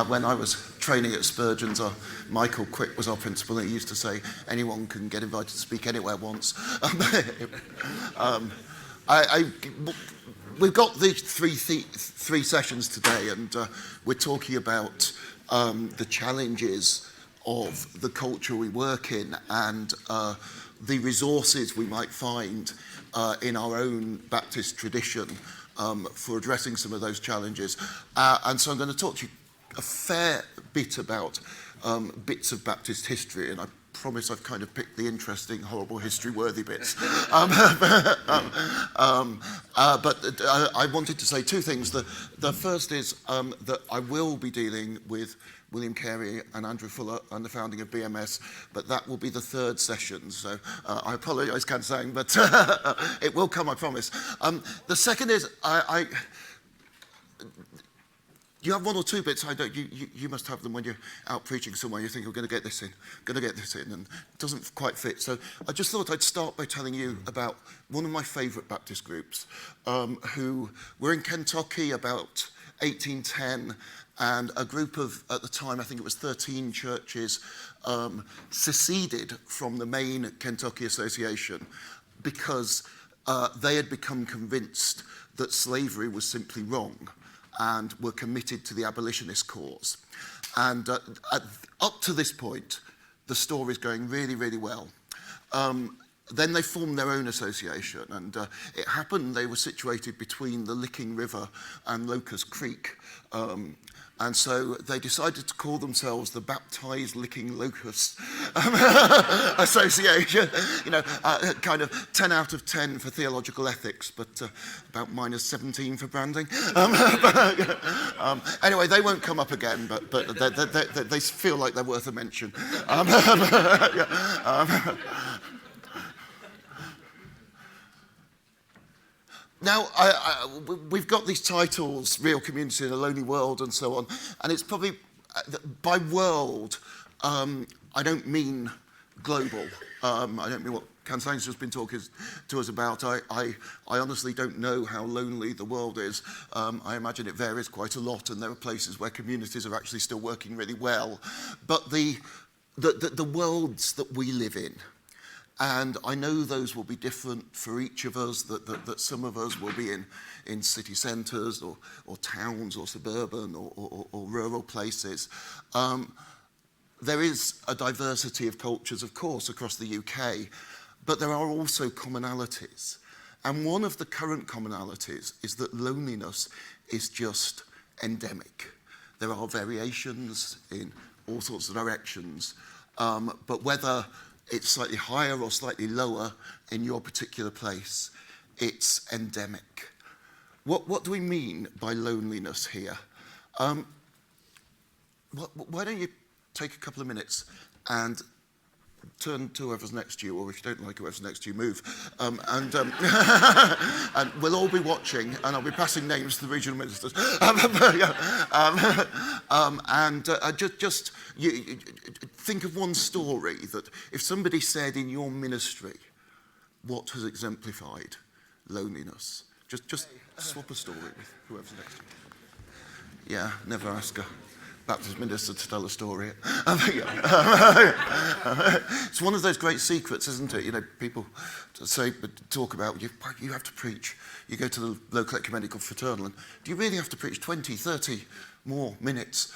When I was training at Spurgeon's, Michael Quick was our principal, and he used to say, anyone can get invited to speak anywhere once. We've got these three sessions today, and we're talking about the challenges of the culture we work in and the resources we might find in our own Baptist tradition for addressing some of those challenges. And so I'm going to talk to you a fair bit about bits of Baptist history, and I promise I've kind of picked the interesting, horrible, history-worthy bits. But I wanted to say two things. The first is that I will be dealing with William Carey and Andrew Fuller and the founding of BMS, but that will be the third session, so I apologise, Kansang, but it will come, I promise. The second is, you have one or two bits. You must have them when you're out preaching somewhere. You think, we're going to get this in, and it doesn't quite fit. So I just thought I'd start by telling you about one of my favourite Baptist groups, who were in Kentucky about 1810, and a group of, at the time, I think it was 13 churches, seceded from the main Kentucky Association because they had become convinced that slavery was simply wrong, and were committed to the abolitionist cause. And up to this point, the story's going really, really well. Then they formed their own association, and it happened they were situated between the Licking River and Locust Creek. And so they decided to call themselves the Baptized Licking Locusts Association. You know, kind of 10 out of 10 for theological ethics, but about minus 17 for branding. Anyway, they won't come up again, but they feel like they're worth a mention. Now, we've got these titles, Real Community in a Lonely World and so on, and it's probably, by world, I don't mean global. I don't mean what Kansang's just been talking to us about. I honestly don't know how lonely the world is. I imagine it varies quite a lot, and there are places where communities are actually still working really well. But the worlds that we live in, and I know those will be different for each of us, that some of us will be in city centres or towns or suburban or rural places. There is a diversity of cultures, of course, across the UK, but there are also commonalities. And one of the current commonalities is that loneliness is just endemic. There are variations in all sorts of directions, but whether it's slightly higher or slightly lower in your particular place, it's endemic. What do we mean by loneliness here? Why don't you take a couple of minutes and turn to whoever's next to you, or if you don't like whoever's next to you, move. And we'll all be watching, and I'll be passing names to the regional ministers. Just think of one story that if somebody said in your ministry, what has exemplified loneliness? Just swap a story with whoever's next to you. Yeah, never ask a Baptist minister to tell a story. It's one of those great secrets, isn't it? You know, people talk about, you have to preach. You go to the local ecumenical fraternal, and do you really have to preach 20, 30 more minutes?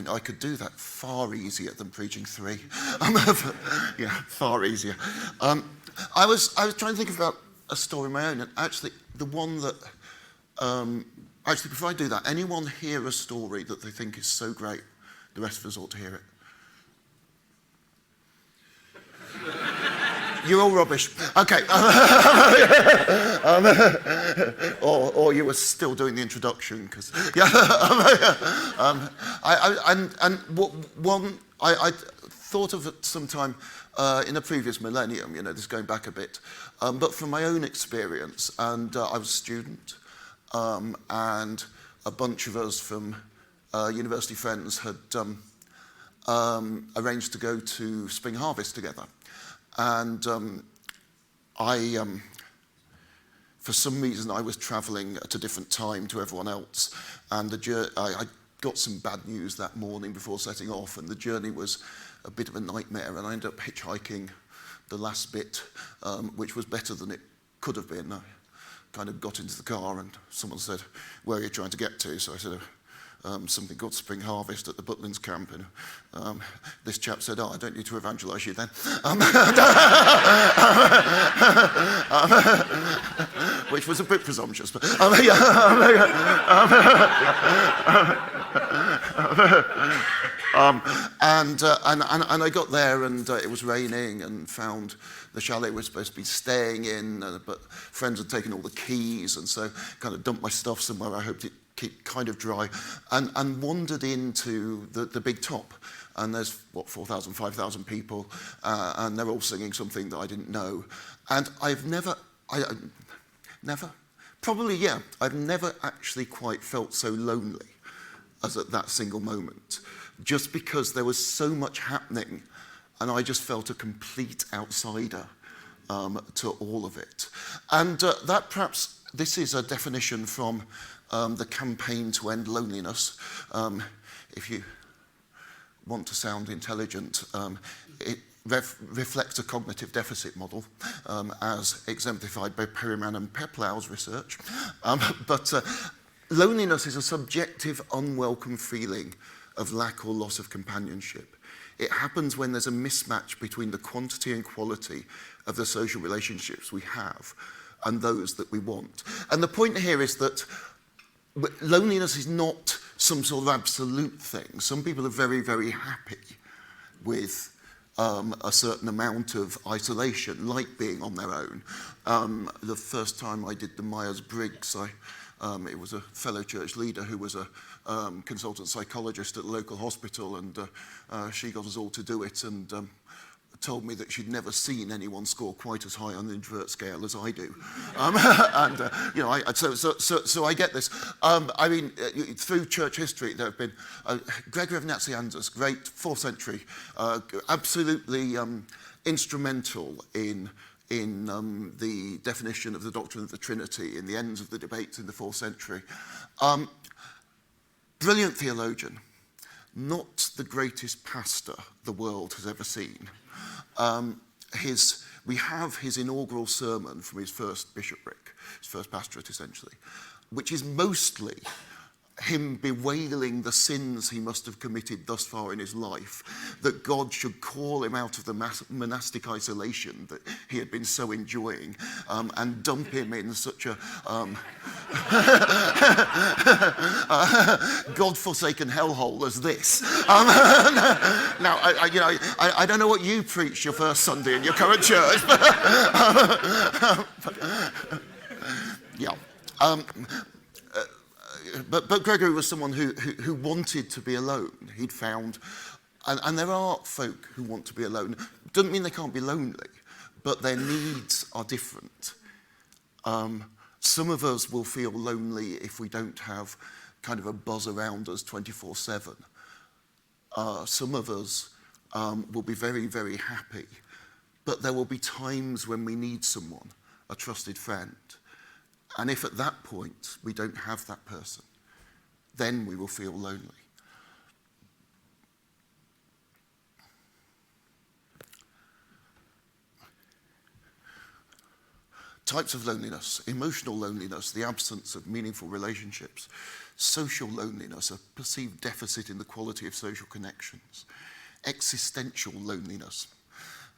I could do that far easier than preaching 3. Yeah, far easier. I was trying to think about a story of my own, and actually the one that actually, before I do that, anyone hear a story that they think is so great, the rest of us ought to hear it? You're all rubbish. Okay. Or you were still doing the introduction, because yeah. I thought of it sometime in a previous millennium. You know, this is going back a bit, but from my own experience, and I was a student. And a bunch of us from university friends had arranged to go to Spring Harvest together. And for some reason I was travelling at a different time to everyone else, and I got some bad news that morning before setting off, and the journey was a bit of a nightmare, and I ended up hitchhiking the last bit, which was better than it could have been. I kind of got into the car and someone said, "Where are you trying to get to?" So I said, something called Spring Harvest at the Butlins camp, and this chap said, "Oh, I don't need to evangelise you then." Which was a bit presumptuous, but and I got there, and it was raining, and found the chalet we were supposed to be staying in, but friends had taken all the keys, and so kind of dumped my stuff somewhere. I hoped it keep kind of dry, and wandered into the big top. And there's, 4,000, 5,000 people, and they're all singing something that I didn't know. And I've never actually quite felt so lonely as at that single moment, just because there was so much happening, and I just felt a complete outsider to all of it. And that perhaps, this is a definition from the Campaign to End Loneliness. If you want to sound intelligent, it reflects a cognitive deficit model, as exemplified by Perryman and Peplow's research. But loneliness is a subjective, unwelcome feeling of lack or loss of companionship. It happens when there's a mismatch between the quantity and quality of the social relationships we have and those that we want. And the point here is that loneliness is not some sort of absolute thing. Some people are very, very happy with a certain amount of isolation, like being on their own. The first time I did the Myers-Briggs, it was a fellow church leader who was a consultant psychologist at the local hospital, and she got us all to do it, and told me that she'd never seen anyone score quite as high on the introvert scale as I do. So I get this. I mean, through church history, there have been Gregory of Nazianzus, great 4th century, absolutely instrumental in the definition of the doctrine of the Trinity, in the ends of the debates in the 4th century. Brilliant theologian, not the greatest pastor the world has ever seen. We have his inaugural sermon from his first bishopric, his first pastorate essentially, which is mostly him bewailing the sins he must have committed thus far in his life, that God should call him out of the monastic isolation that he had been so enjoying, and dump him in such a God-forsaken hellhole as this. Now, I don't know what you preached your first Sunday in your current church, yeah. But Gregory was someone who wanted to be alone. He'd found, and there are folk who want to be alone. Doesn't mean they can't be lonely, but their needs are different. Some of us will feel lonely if we don't have kind of a buzz around us 24/7. Some of us will be very, very happy, but there will be times when we need someone, a trusted friend. And if at that point we don't have that person, then we will feel lonely. Types of loneliness: emotional loneliness, the absence of meaningful relationships; social loneliness, a perceived deficit in the quality of social connections; existential loneliness,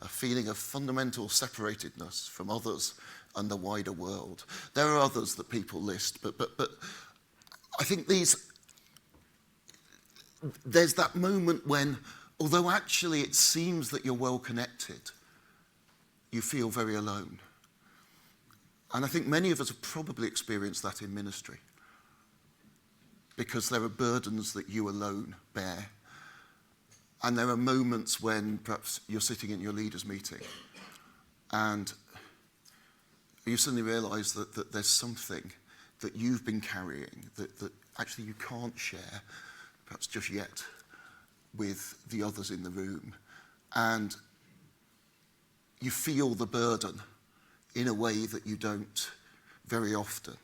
a feeling of fundamental separatedness from others and the wider world. There are others that people list, but I think there's that moment when, although actually it seems that you're well connected, you feel very alone. And I think many of us have probably experienced that in ministry, because there are burdens that you alone bear. And there are moments when perhaps you're sitting in your leaders' meeting and you suddenly realise that there's something that you've been carrying that actually you can't share, perhaps just yet, with the others in the room. And you feel the burden in a way that you don't very often.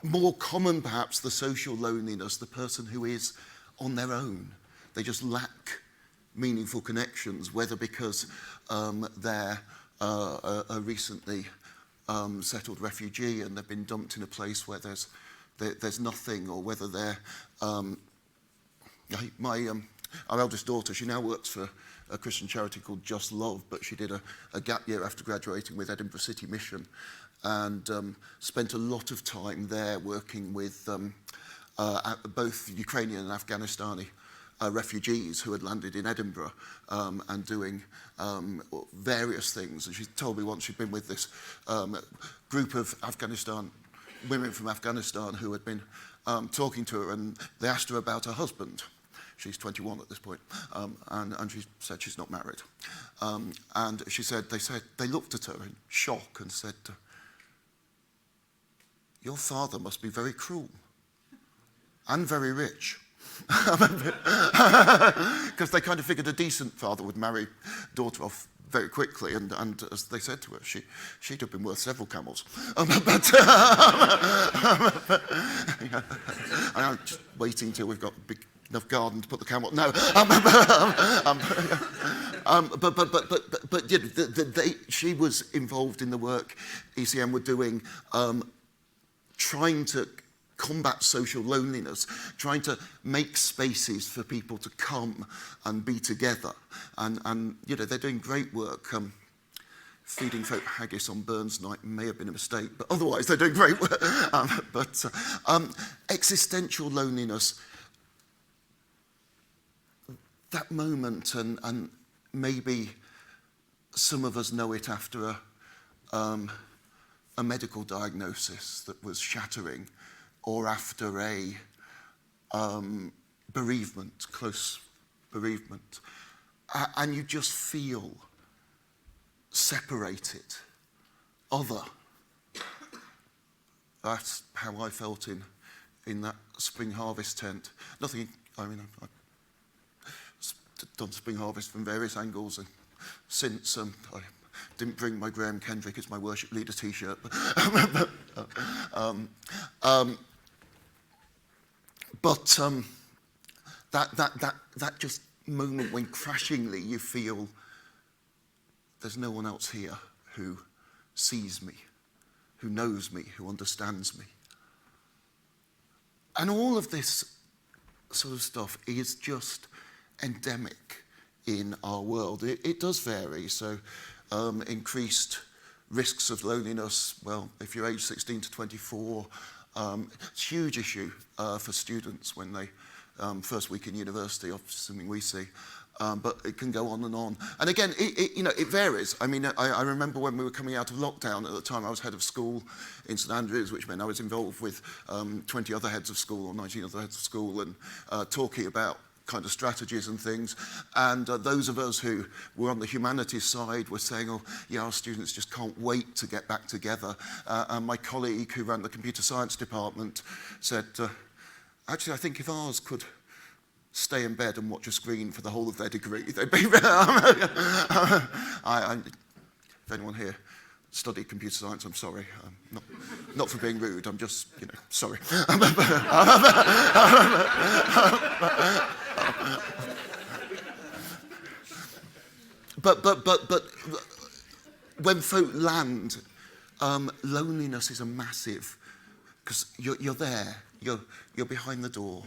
More common, perhaps, the social loneliness, the person who is on their own. They just lack meaningful connections, whether because they're a recently settled refugee and they've been dumped in a place where there's nothing, or whether they're our eldest daughter, she now works for a Christian charity called Just Love, but she did a gap year after graduating with Edinburgh City Mission, and spent a lot of time there working with both Ukrainian and Afghanistani refugees who had landed in Edinburgh, and doing various things. And she told me once she'd been with this group of women from Afghanistan who had been talking to her, and they asked her about her husband. She's 21 at this point, and she said she's not married. And she said they looked at her in shock and said, "Your father must be very cruel and very rich." Because they kind of figured a decent father would marry daughter off very quickly, and as they said to her, she'd have been worth several camels. I'm just waiting till we've got a big enough garden to put the camel. No, but you know, she was involved in the work ECM were doing, trying to combat social loneliness, trying to make spaces for people to come and be together. And you know, they're doing great work. Feeding folk haggis on Burns night may have been a mistake, but otherwise they're doing great work. Existential loneliness, that moment, and maybe some of us know it after a medical diagnosis that was shattering, or after a bereavement, close bereavement, and you just feel separated, other. That's how I felt in that spring harvest tent. Nothing, I mean, I've done spring harvest from various angles, and since I didn't bring my Graham Kendrick as my worship leader t-shirt. But that just moment when crashingly you feel there's no one else here who sees me, who knows me, who understands me. And all of this sort of stuff is just endemic in our world. It does vary. So increased risks of loneliness, well, if you're age 16 to 24, it's a huge issue for students when they first week in university, something we see. But it can go on and on. And again, it varies. I mean, I remember when we were coming out of lockdown, at the time I was head of school in St Andrews, which meant I was involved with 20 other heads of school, or 19 other heads of school, and talking about kind of strategies and things. And those of us who were on the humanities side were saying, oh, yeah, our students just can't wait to get back together. And my colleague who ran the computer science department said, actually, I think if ours could stay in bed and watch a screen for the whole of their degree, they'd be... If anyone here studied computer science, I'm sorry. Not for being rude, I'm just, sorry. But when folk land, loneliness is a massive, because you're there, you're behind the door,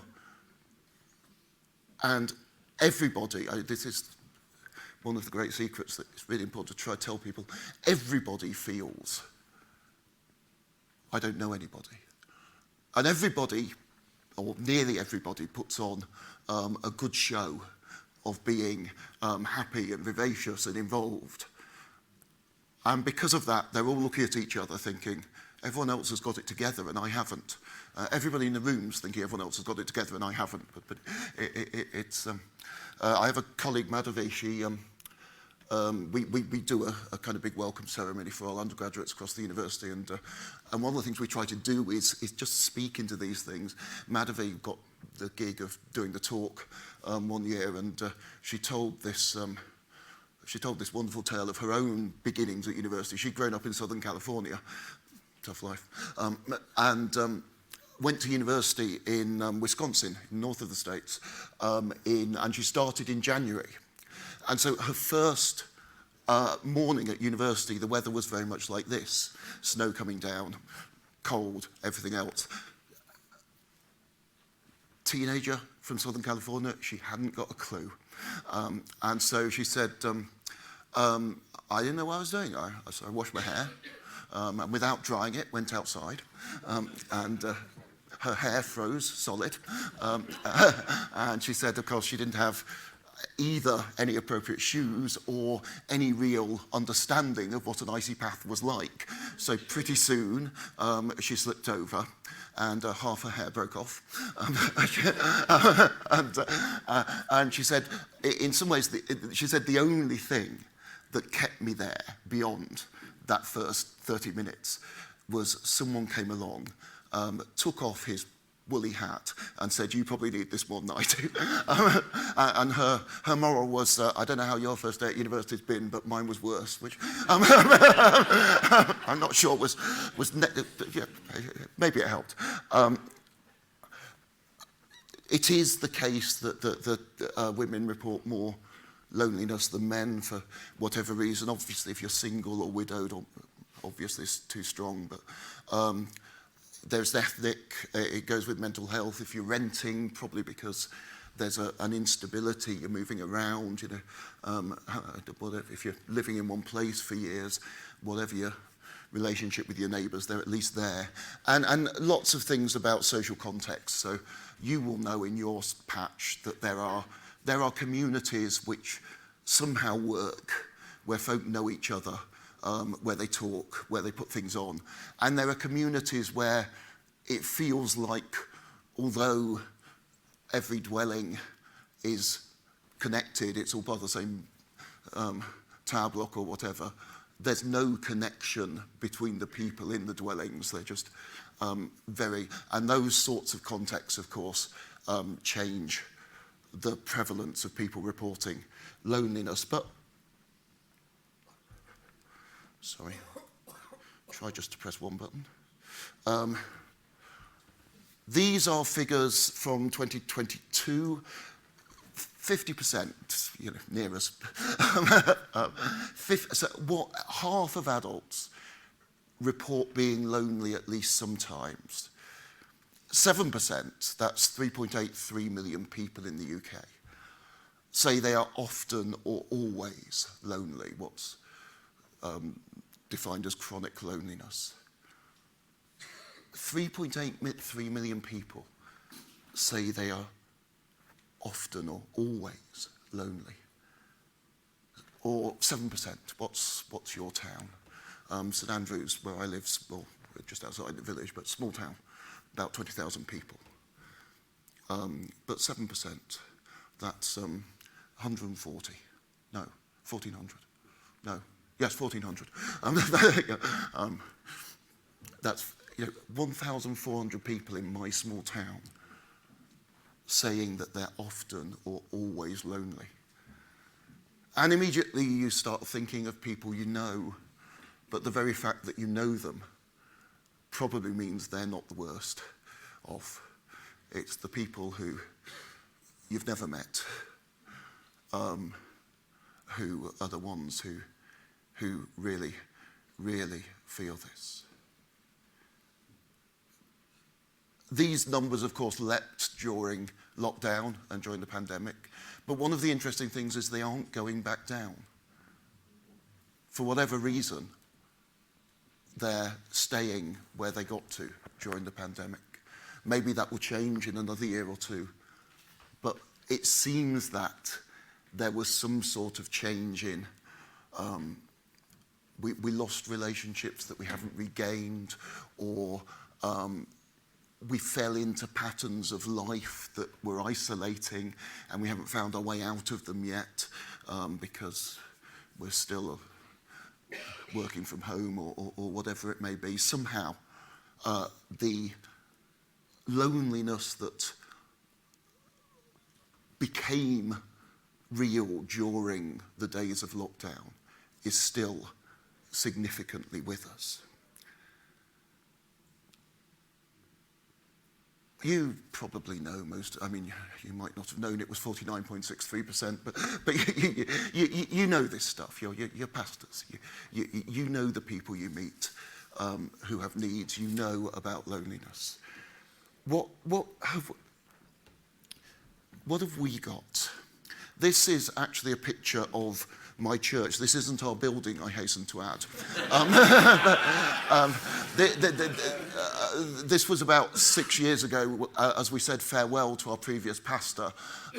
and everybody, this is one of the great secrets that it's really important to try to tell people, everybody feels, I don't know anybody. And everybody, or nearly everybody, puts on a good show of being happy and vivacious and involved. And because of that, they're all looking at each other thinking, everyone else has got it together and I haven't. Everybody in the room's thinking everyone else has got it together and I haven't. But it's... I have a colleague, Madhavi, we do a kind of big welcome ceremony for all undergraduates across the university, and one of the things we try to do is just speak into these things. Madhavi got the gig of doing the talk one year, and she told this she told this wonderful tale of her own beginnings at university. She'd grown up in Southern California, tough life, and went to university in Wisconsin, north of the States, and she started in January. And so her first morning at university, the weather was very much like this. Snow coming down, cold, everything else. Teenager from Southern California, she hadn't got a clue. And so she said, I didn't know what I was doing. So I washed my hair, and without drying it, went outside. And her hair froze solid. And she said, of course, she didn't have either any appropriate shoes or any real understanding of what an icy path was like. So pretty soon, she slipped over and half her hair broke off. And she said, in some ways, she said the only thing that kept me there beyond that first 30 minutes was someone came along, took off his woolly hat and said, you probably need this more than I do. And her moral was, I don't know how your first day at university has been, but mine was worse, which I'm not sure yeah, maybe it helped. It is the case that women report more loneliness than men for whatever reason. Obviously, if you're single or widowed, obviously it's too strong, but there's ethnic, it goes with mental health. If you're renting, probably because there's an instability, you're moving around, you know, if you're living in one place for years, whatever your relationship with your neighbours, they're at least there. And lots of things about social context. So you will know in your patch that there are communities which somehow work, where folk know each other, where they talk, where they put things on. And there are communities where it feels like, although every dwelling is connected, it's all part of the same tower block or whatever, there's no connection between the people in the dwellings. They're just and those sorts of contexts, of course, change the prevalence of people reporting loneliness. But sorry, try just to press one button. These are figures from 2022. 50%, you know, near us. So half of adults report being lonely at least sometimes. 7%, that's 3.83 million people in the UK, say they are often or always lonely, what's defined as chronic loneliness. 3.83 million people say they are often or always lonely. Or 7%, what's your town? St Andrews, where I live, well, just outside the village, but small town, about 20,000 people. But 7%, that's 140, no, 1,400, no, yes, 1,400. That's 1,400 people in my small town saying that they're often or always lonely. And immediately you start thinking of people you know, but the very fact that you know them probably means they're not the worst off. It's the people who you've never met, who are the ones who really, really feel this. These numbers, of course, leapt during lockdown and during the pandemic. But one of the interesting things is they aren't going back down. For whatever reason, they're staying where they got to during the pandemic. Maybe that will change in another year or two. But it seems that there was some sort of change in, we lost relationships that we haven't regained, or we fell into patterns of life that were isolating and we haven't found our way out of them yet because we're still working from home or whatever it may be. Somehow the loneliness that became real during the days of lockdown is still significantly with us. You probably know you might not have known it was 49.63%, but you know this stuff. You're pastors. You know the people you meet who have needs. You know about loneliness. What have we got? This is actually a picture of my church. This isn't our building, I hasten to add. This was about 6 years ago, as we said farewell to our previous pastor,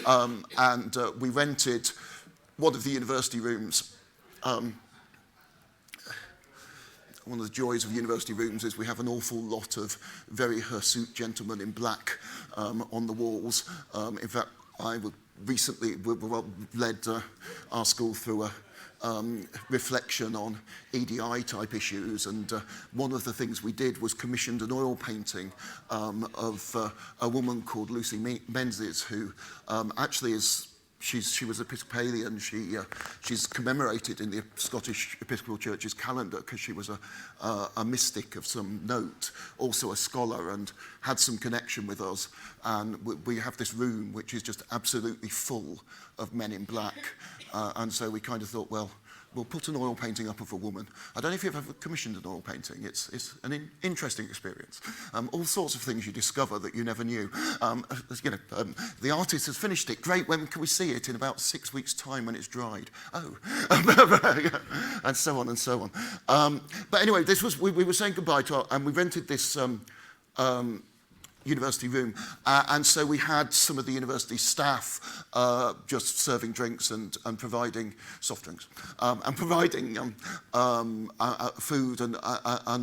and we rented one of the university rooms. One of the joys of university rooms is we have an awful lot of very hirsute gentlemen in black on the walls. In fact, I recently led our school through a reflection on EDI type issues, and one of the things we did was commissioned an oil painting of a woman called Lucy Menzies, who actually she was Episcopalian. She's commemorated in the Scottish Episcopal Church's calendar because she was a mystic of some note, also a scholar, and had some connection with us. And we have this room which is just absolutely full of men in black. And so we kind of thought, well, we'll put an oil painting up of a woman. I don't know if you've ever commissioned an oil painting. It's an interesting experience. All sorts of things you discover that you never knew. The artist has finished it. Great, when can we see it? In about 6 weeks' time when it's dried. Oh. And so on and so on. But anyway, we were saying goodbye to and we rented this university room, and so we had some of the university staff just serving drinks and providing soft drinks and providing food and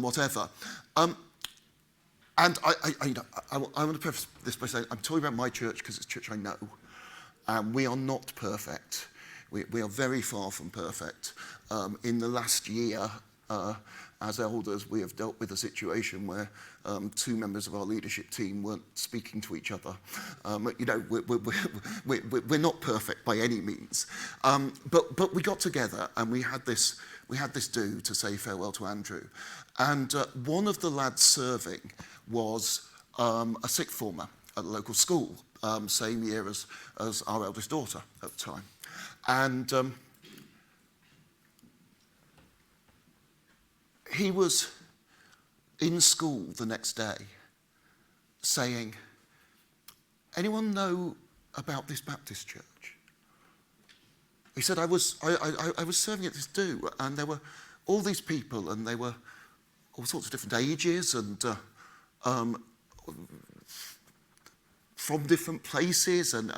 whatever. And I want to preface this by saying I'm talking about my church because it's a church I know. We are not perfect. We are very far from perfect. In the last year, as elders, we have dealt with a situation where 2 members of our leadership team weren't speaking to each other. We're not perfect by any means, but we got together and we had this do to say farewell to Andrew, and one of the lads serving was a sixth former at the local school, same year as our eldest daughter at the time, and he was in school the next day saying, anyone know about this Baptist church? He said, I was serving at this do, and there were all these people, and they were all sorts of different ages and from different places and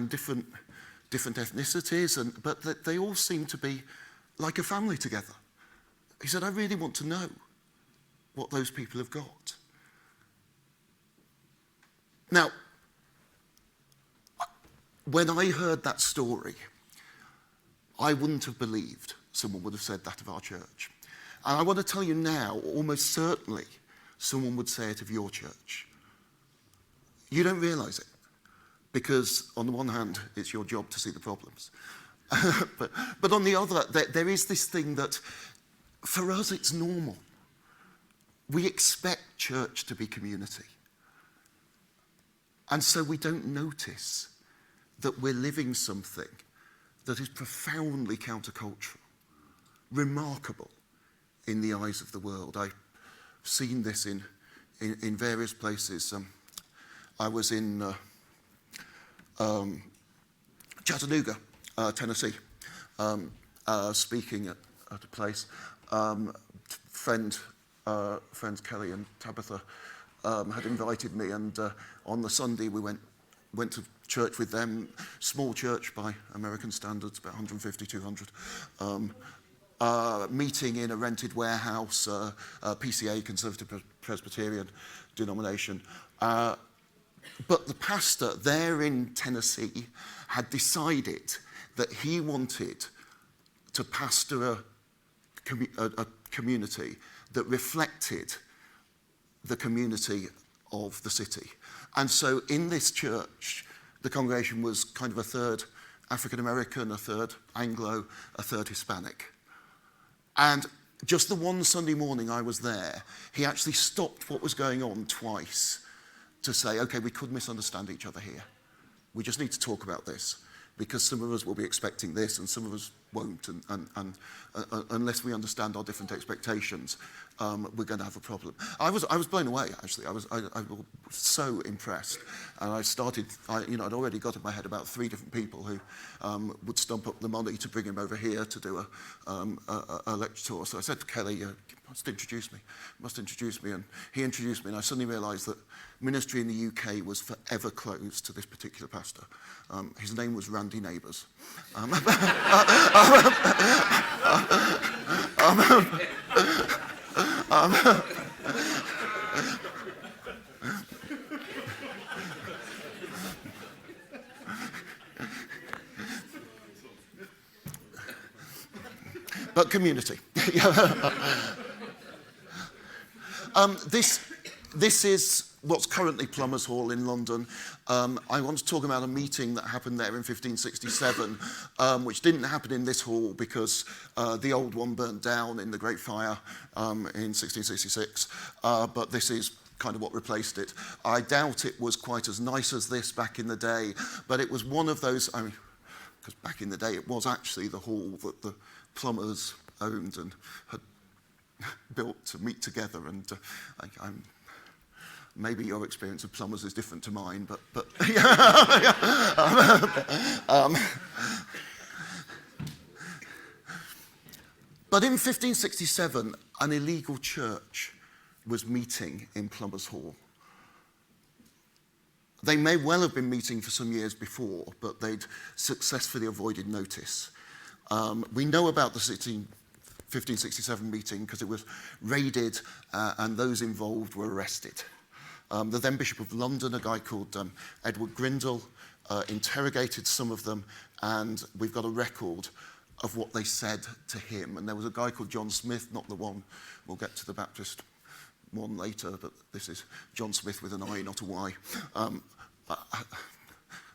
different ethnicities, but they all seemed to be like a family together. He said, I really want to know what those people have got. Now, when I heard that story, I wouldn't have believed someone would have said that of our church. And I want to tell you now, almost certainly, someone would say it of your church. You don't realise it, because on the one hand, it's your job to see the problems. but on the other, there is this thing that, for us, it's normal. We expect church to be community. And so we don't notice that we're living something that is profoundly countercultural, remarkable in the eyes of the world. I've seen this in various places. I was in Chattanooga, Tennessee, speaking at a place. Friends Kelly and Tabitha had invited me, and on the Sunday we went to church with them. Small church by American standards, about 150, 200. Meeting in a rented warehouse, PCA, Conservative Presbyterian denomination. But the pastor there in Tennessee had decided that he wanted to pastor a community that reflected the community of the city. And so in this church, the congregation was kind of a third African American, a third Anglo, a third Hispanic. And just the one Sunday morning I was there, he actually stopped what was going on twice to say, okay, we could misunderstand each other here. We just need to talk about this, because some of us will be expecting this and some of us won't, and unless we understand our different expectations, we're going to have a problem. I was blown away, actually. I was so impressed, and I'd already got in my head about 3 different people who would stump up the money to bring him over here to do a lecture tour. So I said to Kelly, you must introduce me, and he introduced me, and I suddenly realised that ministry in the UK was forever closed to this particular pastor. His name was Randy Neighbours. But community. This is what's currently Plumbers Hall in London. I want to talk about a meeting that happened there in 1567, which didn't happen in this hall because the old one burnt down in the Great Fire in 1666, but this is kind of what replaced it. I doubt it was quite as nice as this back in the day, but it was one of those, because back in the day it was actually the hall that the plumbers owned and had built to meet together, and maybe your experience of plumbers is different to mine, but but in 1567, an illegal church was meeting in Plumbers Hall. They may well have been meeting for some years before, but they'd successfully avoided notice. We know about the 1567 meeting because it was raided and those involved were arrested. The then Bishop of London, a guy called Edward Grindal, interrogated some of them, and we've got a record of what they said to him. And there was a guy called John Smith, not the one, we'll get to the Baptist one later, but this is John Smith with an I, not a Y.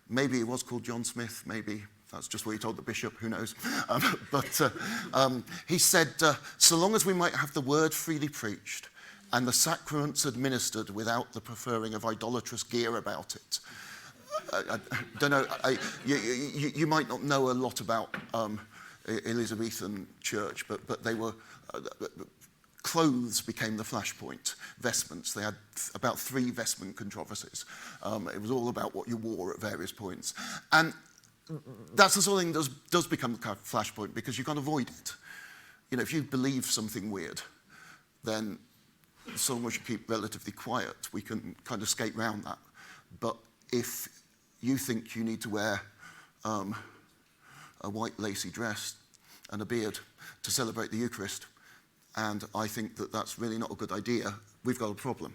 Maybe he was called John Smith, maybe that's just what he told the bishop, who knows. He said, so long as we might have the word freely preached and the sacraments administered without the preferring of idolatrous gear about it. I don't know, you might not know a lot about Elizabethan church, but they were, clothes became the flashpoint, vestments. They had about 3 vestment controversies. It was all about what you wore at various points. And that's the sort of thing that does become a flashpoint because you can't avoid it. You know, if you believe something weird, then so long as you keep relatively quiet, we can kind of skate around that. But if you think you need to wear a white lacy dress and a beard to celebrate the Eucharist, and I think that that's really not a good idea, we've got a problem,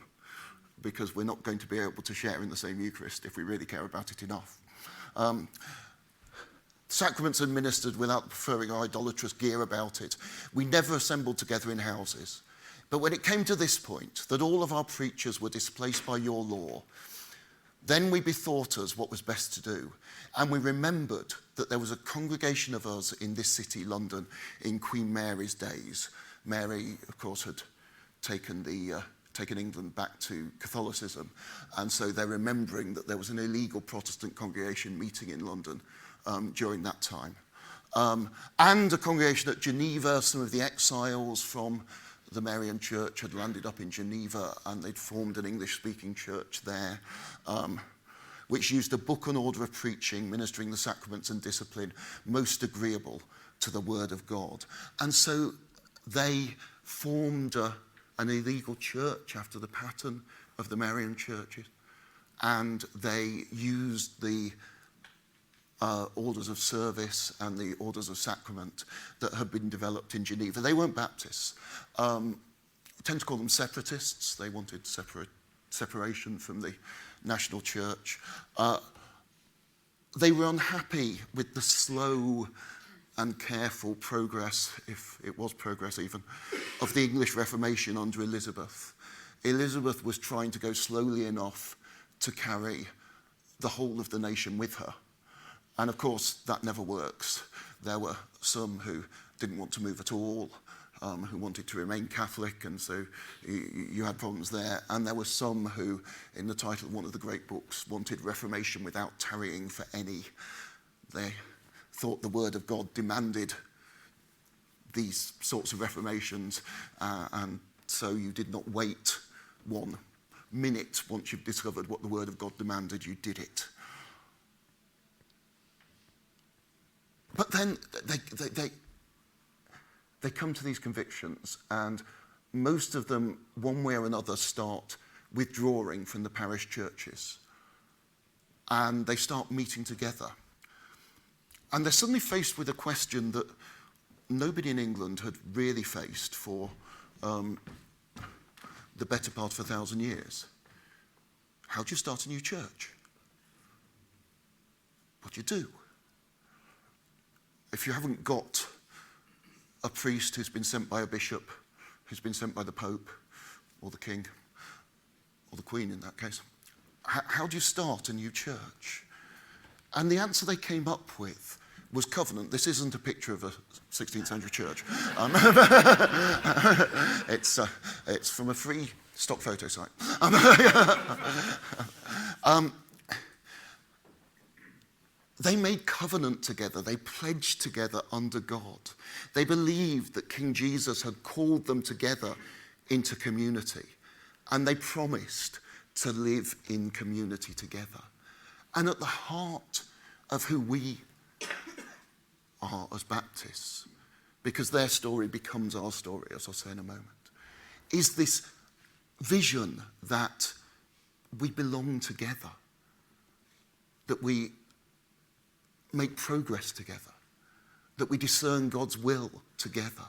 because we're not going to be able to share in the same Eucharist if we really care about it enough. Sacraments administered without preferring idolatrous gear about it. We never assembled together in houses. But when it came to this point, that all of our preachers were displaced by your law, then we bethought us what was best to do. And we remembered that there was a congregation of us in this city, London, in Queen Mary's days. Mary, of course, had taken England back to Catholicism. And so they're remembering that there was an illegal Protestant congregation meeting in London during that time. And a congregation at Geneva. Some of the exiles from the Marian Church had landed up in Geneva, and they'd formed an English-speaking church there, which used a book and order of preaching, ministering the sacraments and discipline, most agreeable to the word of God. And so they formed an illegal church after the pattern of the Marian churches, and they used the orders of service and the orders of sacrament that had been developed in Geneva. They weren't Baptists. We tend to call them separatists. They wanted separation from the national church. They were unhappy with the slow and careful progress, if it was progress even, of the English Reformation under Elizabeth. Elizabeth was trying to go slowly enough to carry the whole of the nation with her. And of course, that never works. There were some who didn't want to move at all, who wanted to remain Catholic, and so you had problems there. And there were some who, in the title of one of the great books, wanted reformation without tarrying for any. They thought the word of God demanded these sorts of reformations, and so you did not wait 1 minute once you've discovered what the word of God demanded, you did it. But then they come to these convictions, and most of them, one way or another, start withdrawing from the parish churches. And they start meeting together. And they're suddenly faced with a question that nobody in England had really faced for the better part of 1,000 years. How do you start a new church? What do you do? If you haven't got a priest who's been sent by a bishop, who's been sent by the Pope, or the King, or the Queen in that case, how do you start a new church? And the answer they came up with was covenant. This isn't a picture of a 16th century church. It's from a free stock photo site. They made covenant together. They pledged together under God. They believed that King Jesus had called them together into community. And they promised to live in community together. And at the heart of who we are as Baptists, because their story becomes our story, as I'll say in a moment, is this vision that we belong together, that we make progress together, that we discern God's will together.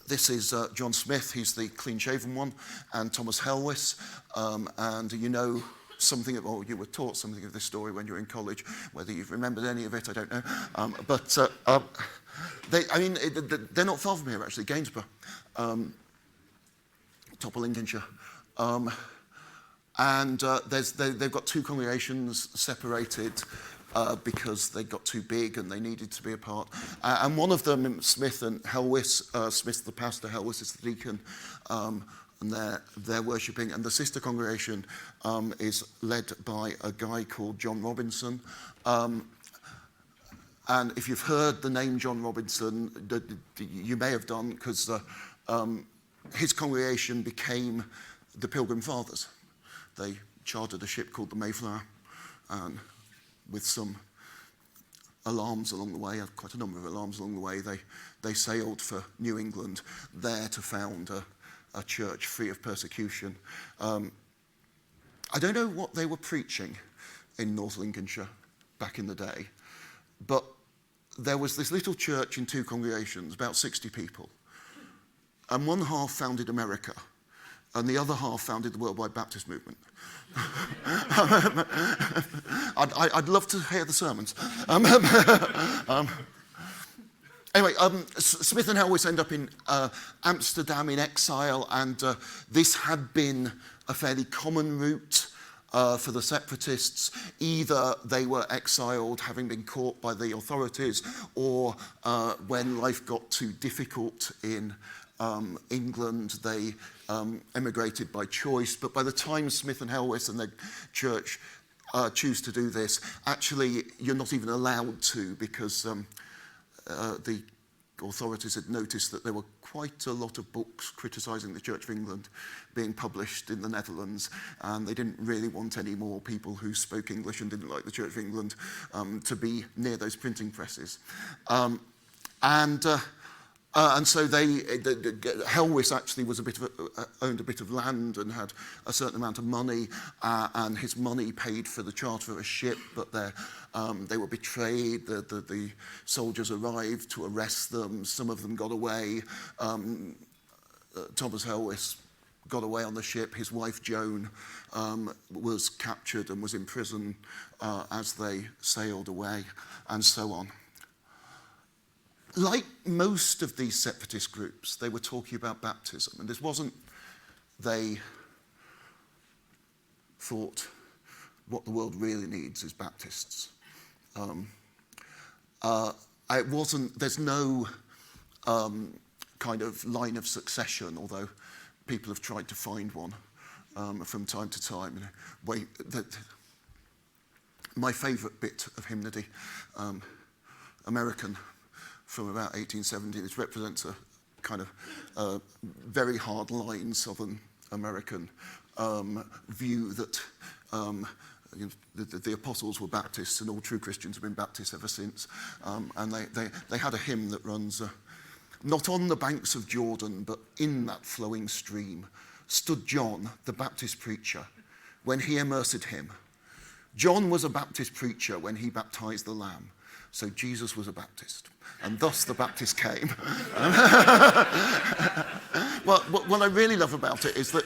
This is John Smith, he's the clean-shaven one, and Thomas Helwys, and you know something of, or you were taught something of this story when you were in college. Whether you've remembered any of it, I don't know. They're not far from here, actually, Gainsborough, top of Lincolnshire. They've got 2 congregations separated because they got too big and they needed to be apart. And one of them, Smith and Helwys, Smith's the pastor, Helwys is the deacon, and they're worshipping. And the sister congregation is led by a guy called John Robinson. And if you've heard the name John Robinson, you may have done, because his congregation became the Pilgrim Fathers. They chartered a ship called the Mayflower, and with some alarms along the way, quite a number of alarms along the way, they sailed for New England there to found a church free of persecution. I don't know what they were preaching in North Lincolnshire back in the day, but there was this little church in 2 congregations, about 60 people, and one half founded America, and the other half founded the Worldwide Baptist Movement. I'd love to hear the sermons. Anyway, Smith and Helwys end up in Amsterdam in exile, and this had been a fairly common route for the separatists. Either they were exiled, having been caught by the authorities, or when life got too difficult in England, they emigrated by choice. But by the time Smith and Helwys and their church choose to do this, actually you're not even allowed to, because the authorities had noticed that there were quite a lot of books criticising the Church of England being published in the Netherlands, and they didn't really want any more people who spoke English and didn't like the Church of England to be near those printing presses. And so Helwys actually was owned a bit of land and had a certain amount of money, and his money paid for the charter of a ship, but they were betrayed. The soldiers arrived to arrest them. Some of them got away. Thomas Helwys got away on the ship. His wife Joan was captured and was in prison as they sailed away, and so on. Like most of these separatist groups, they were talking about baptism, and this wasn't they thought what the world really needs is Baptists. There's no kind of line of succession, although people have tried to find one from time to time. My favourite bit of hymnody, American, from about 1870, this represents a kind of very hard line Southern American view that the apostles were Baptists and all true Christians have been Baptists ever since. And they had a hymn that runs, not on the banks of Jordan, but in that flowing stream, stood John, the Baptist preacher, when he immersed him. John was a Baptist preacher when he baptized the Lamb. So Jesus was a Baptist, and thus the Baptist came. Well, what I really love about it is that,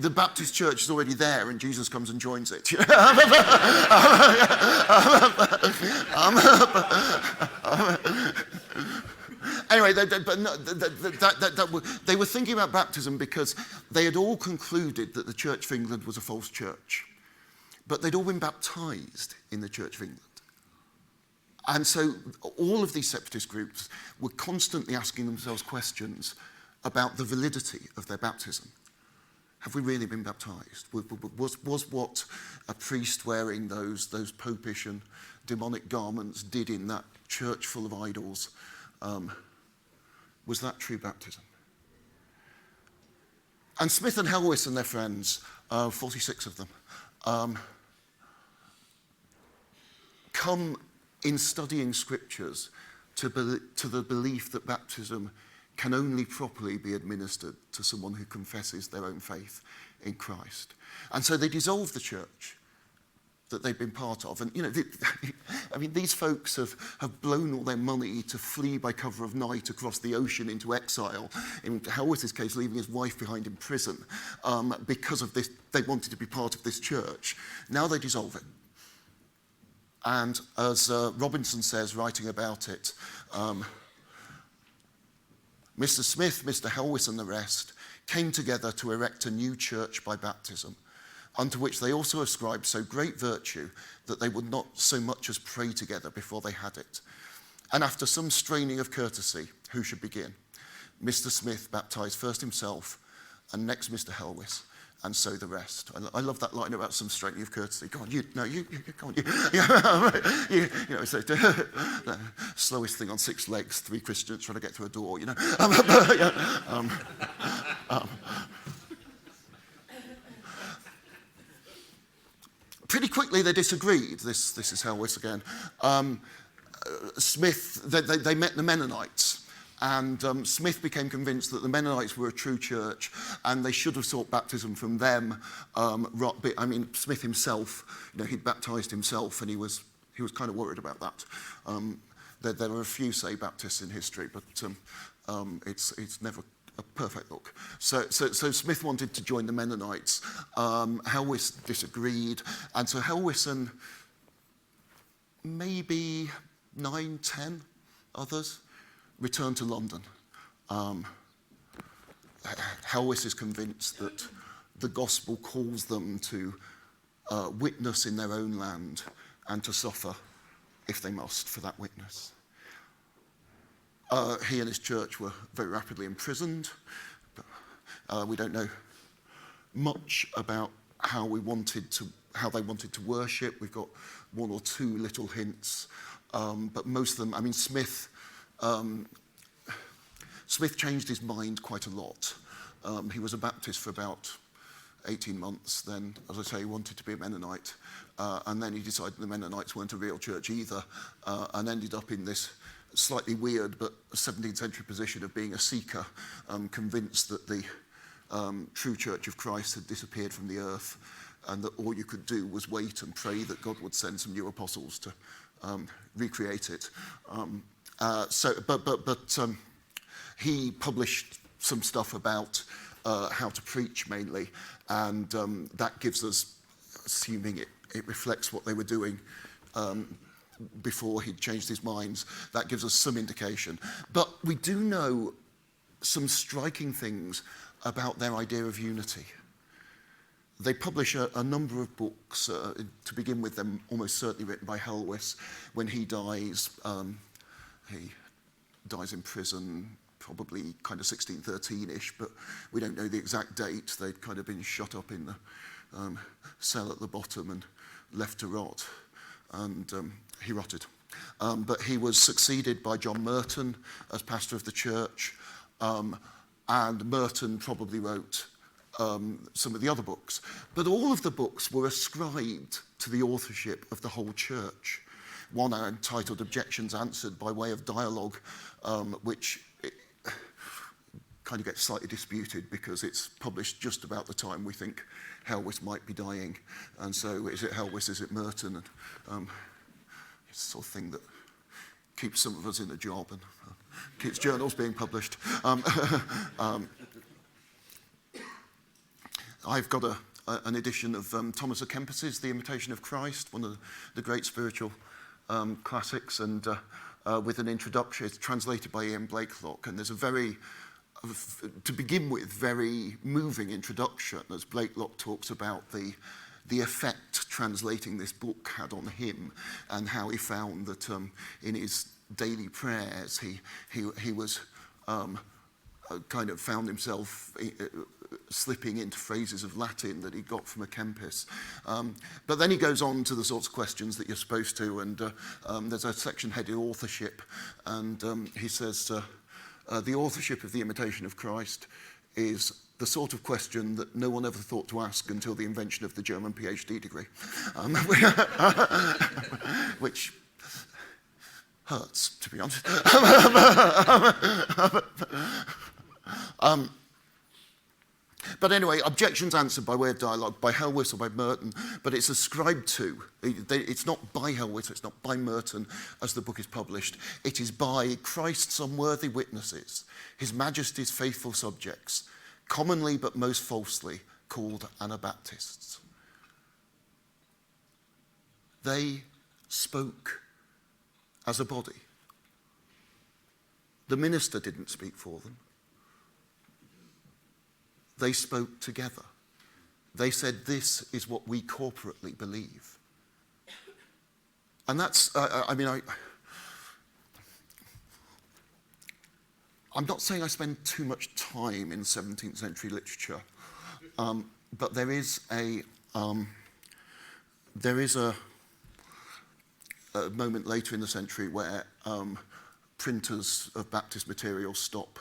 the Baptist church is already there, and Jesus comes and joins it. Anyway, they were thinking about baptism because they had all concluded that the Church of England was a false church, but they'd all been baptized in the Church of England. And so all of these separatist groups were constantly asking themselves questions about the validity of their baptism. Have we really been baptized? Was what a priest wearing those popish and demonic garments did in that church full of idols, was that true baptism? And Smith and Helwys and their friends, 46 of them, come in studying scriptures to the belief that baptism can only properly be administered to someone who confesses their own faith in Christ. And so they dissolve the church that they've been part of. And, these folks have blown all their money to flee by cover of night across the ocean into exile, in Helwys' case, leaving his wife behind in prison, because of this. They wanted to be part of this church. Now they dissolve it. And as Robinson says, writing about it, Mr. Smith, Mr. Helwys and the rest came together to erect a new church by baptism, unto which they also ascribed so great virtue that they would not so much as pray together before they had it. And after some straining of courtesy, who should begin? Mr. Smith baptized first himself, and next Mr. Helwys, and so the rest. I love that line about some straining of courtesy. Go on, you go on, so, slowest thing on 6 legs, 3 Christians trying to get through a door, Pretty quickly they disagreed. This is Helwys again. Smith, they met the Mennonites. And Smith became convinced that the Mennonites were a true church and they should have sought baptism from them. Smith himself, he'd baptized himself and he was kind of worried about that. There are a few, say, Baptists in history, but it's never a perfect look. So Smith wanted to join the Mennonites. Helwys disagreed. And so Helwys and maybe 9, 10 others returned to London. Helwys is convinced that the gospel calls them to witness in their own land and to suffer, if they must, for that witness. He and his church were very rapidly imprisoned. We don't know much about how they wanted to worship. We've got 1 or 2 little hints, but most of them, Smith changed his mind quite a lot. He was a Baptist for about 18 months. Then, as I say, he wanted to be a Mennonite. And then he decided the Mennonites weren't a real church either, and ended up in this slightly weird but 17th century position of being a seeker, convinced that the true Church of Christ had disappeared from the earth and that all you could do was wait and pray that God would send some new apostles to recreate it. He published some stuff about how to preach mainly, and that gives us, assuming it reflects what they were doing before he'd changed his minds, that gives us some indication. But we do know some striking things about their idea of unity. they publish a number of books, to begin with them almost certainly written by Helwys. When he dies in prison, probably kind of 1613-ish, but we don't know the exact date. They'd kind of been shut up in the cell at the bottom and left to rot, and he rotted. But he was succeeded by John Merton as pastor of the church, and Merton probably wrote some of the other books. But all of the books were ascribed to the authorship of the whole church. One entitled Objections Answered by Way of Dialogue, which kind of gets slightly disputed because it's published just about the time we think Helwys might be dying. And so is it Helwys, is it Merton? And it's the sort of thing that keeps some of us in a job and keeps journals being published. I've got an edition of Thomas à Kempis's The Imitation of Christ, one of the great spiritual classics, and with an introduction. It's translated by Ian Blakelock, and there's a very, to begin with, very moving introduction as Blakelock talks about the effect translating this book had on him, and how he found that in his daily prayers he was kind of found himself slipping into phrases of Latin that he got from a Kempis. But then he goes on to the sorts of questions that you're supposed to, and there's a section headed authorship, and he says, the authorship of The Imitation of Christ is the sort of question that no one ever thought to ask until the invention of the German PhD degree, which hurts, to be honest. But anyway, Objections Answered by Way of Dialogue, by Helwys or by Merton, but it's ascribed to. It's not by Helwys, it's not by Merton as the book is published. It is by Christ's unworthy witnesses, his Majesty's faithful subjects, commonly but most falsely called Anabaptists. They spoke as a body. The minister didn't speak for them. They spoke together. They said, this is what we corporately believe. And that's, I'm not saying I spend too much time in 17th century literature, but there is a moment later in the century where printers of Baptist material stop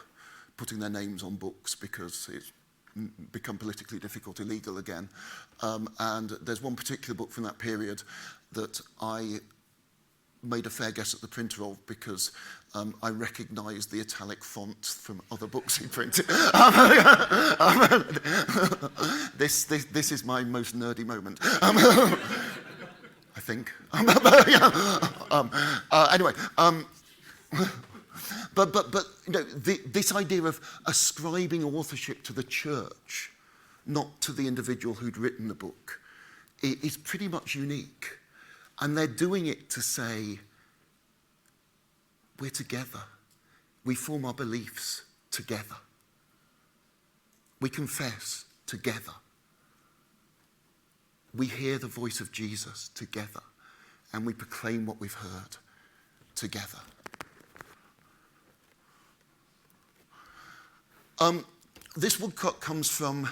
putting their names on books because it's become politically difficult, illegal again. And there's one particular book from that period that I made a fair guess at the printer of because I recognised the italic font from other books he printed. This is my most nerdy moment. I think. Anyway. But you know, this idea of ascribing authorship to the church, not to the individual who'd written the book, is pretty much unique. And they're doing it to say, we're together. We form our beliefs together. We confess together. We hear the voice of Jesus together. And we proclaim what we've heard together. This woodcut comes from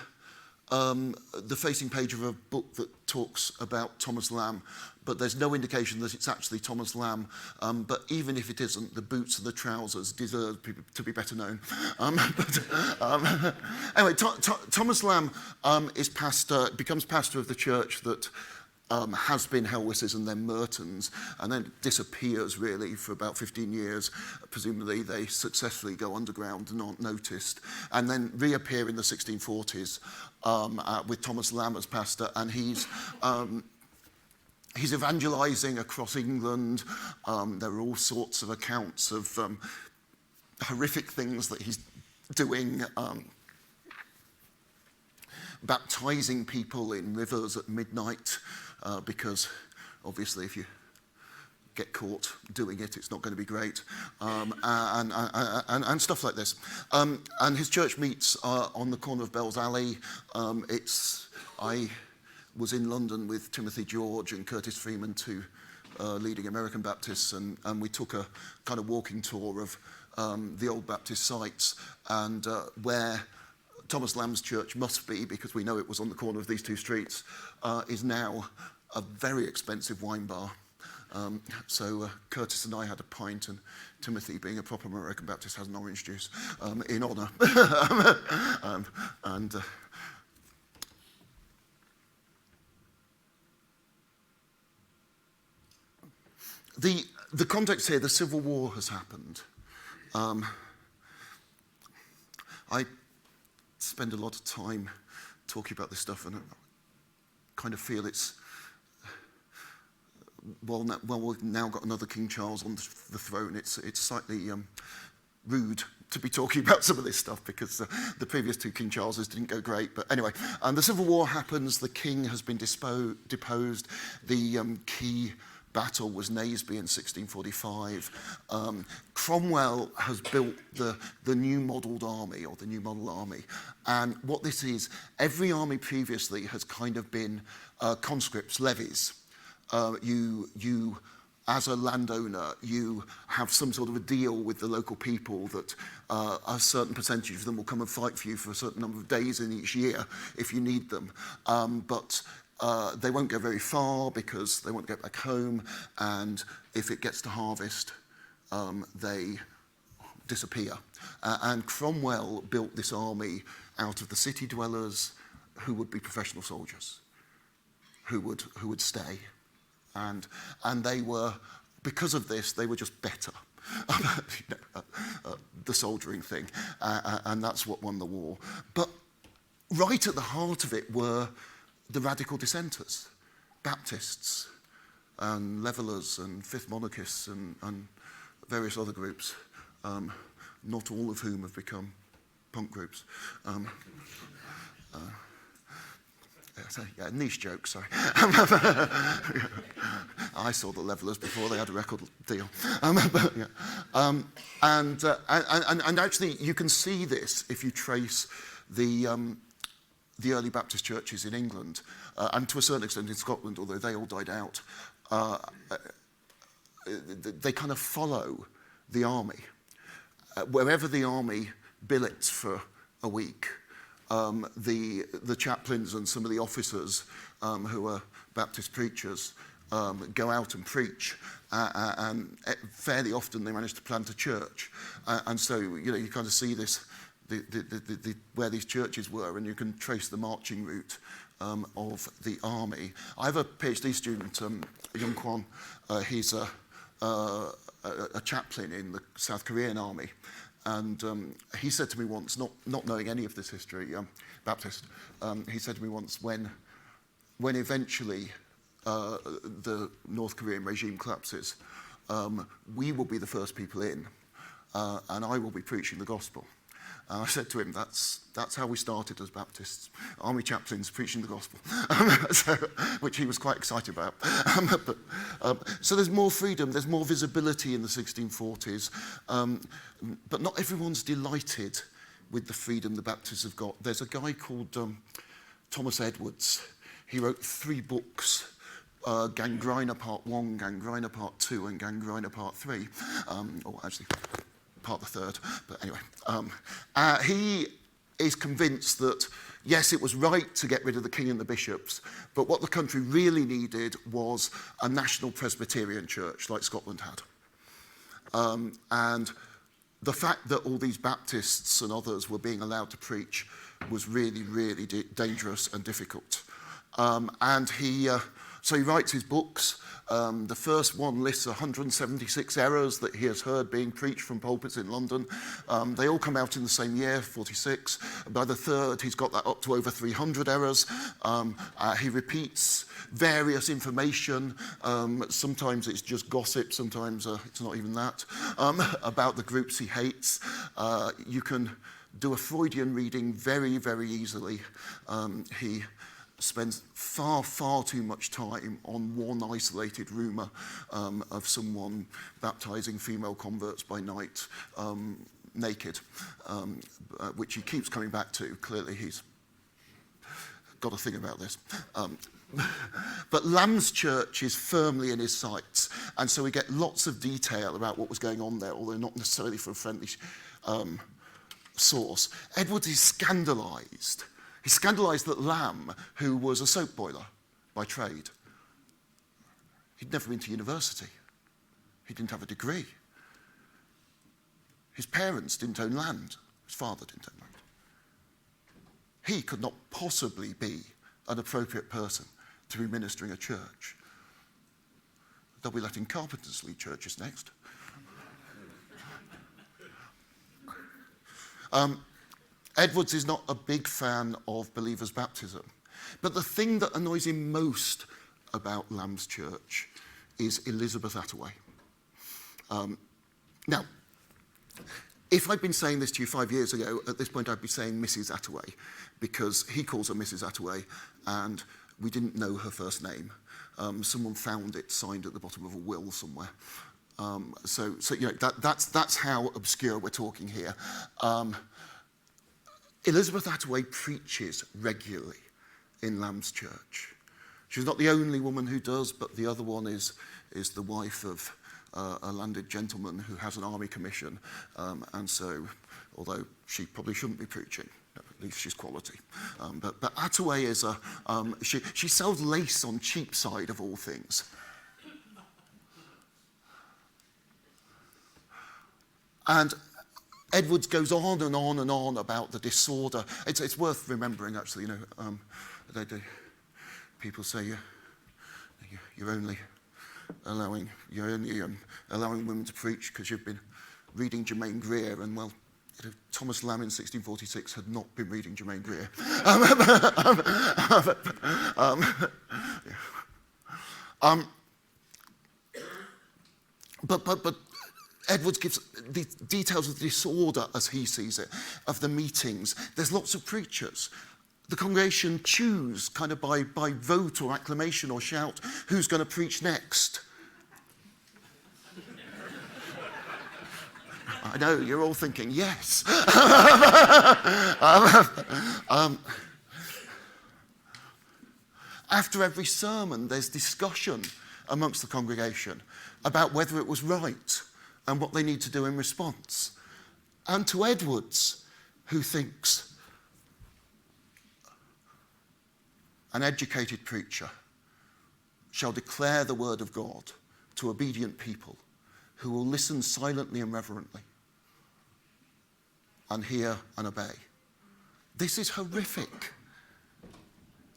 the facing page of a book that talks about Thomas Lamb, but there's no indication that it's actually Thomas Lamb. But even if it isn't, the boots and the trousers deserve to be better known. Anyway, Thomas Lamb becomes pastor of the church that has been Helwys's and then Merton's, and then disappears really for about 15 years. Presumably they successfully go underground and aren't noticed, and then reappear in the 1640s with Thomas Lamb as pastor, and he's evangelizing across England. There are all sorts of accounts of horrific things that he's doing, baptizing people in rivers at midnight, because obviously if you get caught doing it, it's not going to be great, and stuff like this. And his church meets on the corner of Bell's Alley. I was in London with Timothy George and Curtis Freeman, two leading American Baptists, and we took a kind of walking tour of the old Baptist sites, and where Thomas Lamb's church must be, because we know it was on the corner of these two streets, is now a very expensive wine bar. So Curtis and I had a pint, and Timothy, being a proper American Baptist, has an orange juice in honour. The context here, the Civil War has happened. I spend a lot of time talking about this stuff, and I kind of feel it's, well, we've now got another King Charles on the throne. It's slightly rude to be talking about some of this stuff, because the previous two King Charleses didn't go great. But anyway, the Civil War happens. The king has been deposed. The key battle was Naseby in 1645. Cromwell has built the new modelled army, or the new model army. And what this is, every army previously has kind of been conscripts, levies. You, as a landowner, you have some sort of a deal with the local people that a certain percentage of them will come and fight for you for a certain number of days in each year if you need them. But they won't go very far because they won't get back home, and if it gets to harvest, they disappear. And Cromwell built this army out of the city dwellers who would be professional soldiers, who would stay. And they were, because of this, they were just better. The soldiering thing, and that's what won the war. But right at the heart of it were the radical dissenters, Baptists and Levellers and Fifth Monarchists and various other groups, not all of whom have become punk groups. Yeah, niche joke, sorry. I saw the Levellers before they had a record deal. And actually, you can see this if you trace the early Baptist churches in England, and to a certain extent in Scotland, although they all died out. They kind of follow the army. Wherever the army billets for a week, the chaplains and some of the officers who are Baptist preachers go out and preach, and fairly often they manage to plant a church. And so, you kind of see this, where these churches were, and you can trace the marching route of the army. I have a PhD student, Young Kwon. He's a chaplain in the South Korean army. And he said to me once, not knowing any of this history, Baptist, he said to me once, when eventually the North Korean regime collapses, we will be the first people in, and I will be preaching the gospel. And I said to him, that's how we started as Baptists, army chaplains preaching the gospel, which he was quite excited about. So there's more freedom, there's more visibility in the 1640s, but not everyone's delighted with the freedom the Baptists have got. There's a guy called Thomas Edwards. He wrote 3 books, Gangrena Part 1, Gangrena Part 2, and Gangrena Part 3, or actually part the 3rd, but anyway. He is convinced that, yes, it was right to get rid of the king and the bishops, but what the country really needed was a national Presbyterian church like Scotland had. And the fact that all these Baptists and others were being allowed to preach was really, really dangerous and difficult. So he writes his books. The first one lists 176 errors that he has heard being preached from pulpits in London. They all come out in the same year, 46. By the third, he's got that up to over 300 errors. He repeats various information. Sometimes it's just gossip, sometimes it's not even that, about the groups he hates. You can do a Freudian reading very, very easily. He spends far, far too much time on one isolated rumour of someone baptising female converts by night naked, which he keeps coming back to. Clearly he's got a thing about this. But Lamb's church is firmly in his sights, and so we get lots of detail about what was going on there, although not necessarily from a friendly source. Edwards is scandalised. He's scandalised that Lamb, who was a soap boiler by trade, he'd never been to university. He didn't have a degree. His parents didn't own land. His father didn't own land. He could not possibly be an appropriate person to be ministering a church. They'll be letting carpenters lead churches next. Edwards is not a big fan of believers' baptism. But the thing that annoys him most about Lamb's church is Elizabeth Attaway. Now, if I'd been saying this to you 5 years ago, at this point I'd be saying Mrs. Attaway, because he calls her Mrs. Attaway, and we didn't know her first name. Someone found it signed at the bottom of a will somewhere. So you know, that's how obscure we're talking here. Elizabeth Attaway preaches regularly in Lamb's church. She's not the only woman who does, but the other one is the wife of a landed gentleman who has an army commission, and so, although she probably shouldn't be preaching, at least she's quality. But Attaway is she sells lace on Cheapside of all things. And Edwards goes on and on and on about the disorder. It's worth remembering, actually, you know, people say you're only allowing women to preach because you've been reading Germaine Greer, and well, you know, Thomas Lamb in 1646 had not been reading Germaine Greer. But Edwards gives the details of the disorder, as he sees it, of the meetings. There's lots of preachers. The congregation choose, kind of by vote or acclamation or shout, who's going to preach next. I know, you're all thinking, yes. After every sermon, there's discussion amongst the congregation about whether it was right and what they need to do in response. And to Edwards, who thinks an educated preacher shall declare the word of God to obedient people who will listen silently and reverently and hear and obey. This is horrific.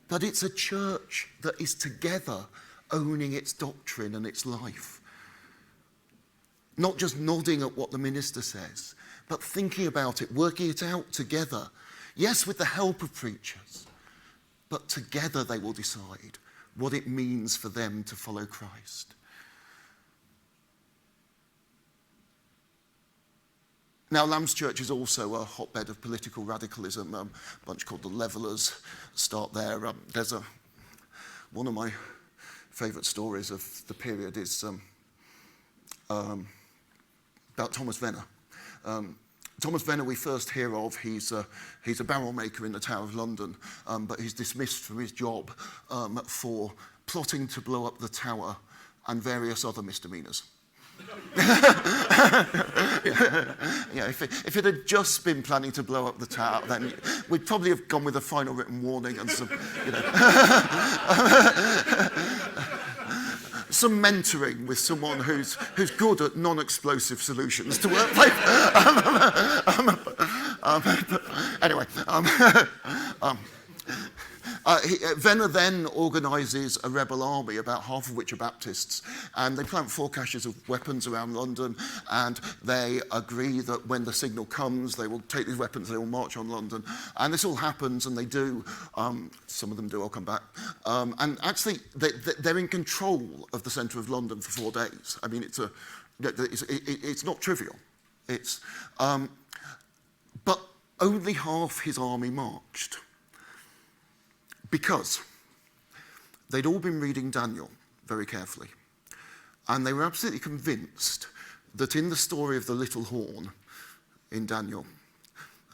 But it's a church that is together owning its doctrine and its life. Not just nodding at what the minister says, but thinking about it, working it out together. Yes, with the help of preachers, but together they will decide what it means for them to follow Christ. Now, Lamb's Church is also a hotbed of political radicalism. A bunch called the Levellers start there. There's one of my favourite stories of the period is about Thomas Venner. Thomas Venner we first hear of, he's a barrel maker in the Tower of London, but he's dismissed from his job for plotting to blow up the tower and various other misdemeanours. Yeah, if it had just been planning to blow up the tower, then we'd probably have gone with a final written warning and some, you know, some mentoring with someone who's good at non-explosive solutions to workplace. Anyway, Venner then organises a rebel army, about half of which are Baptists, and they plant 4 caches of weapons around London, and they agree that when the signal comes, they will take these weapons, they will march on London. And this all happens, and they do. Some of them do, I'll come back. And actually, they're in control of the centre of London for 4 days. I mean, it's not trivial. But only half his army marched. Because they'd all been reading Daniel very carefully. And they were absolutely convinced that in the story of the little horn in Daniel,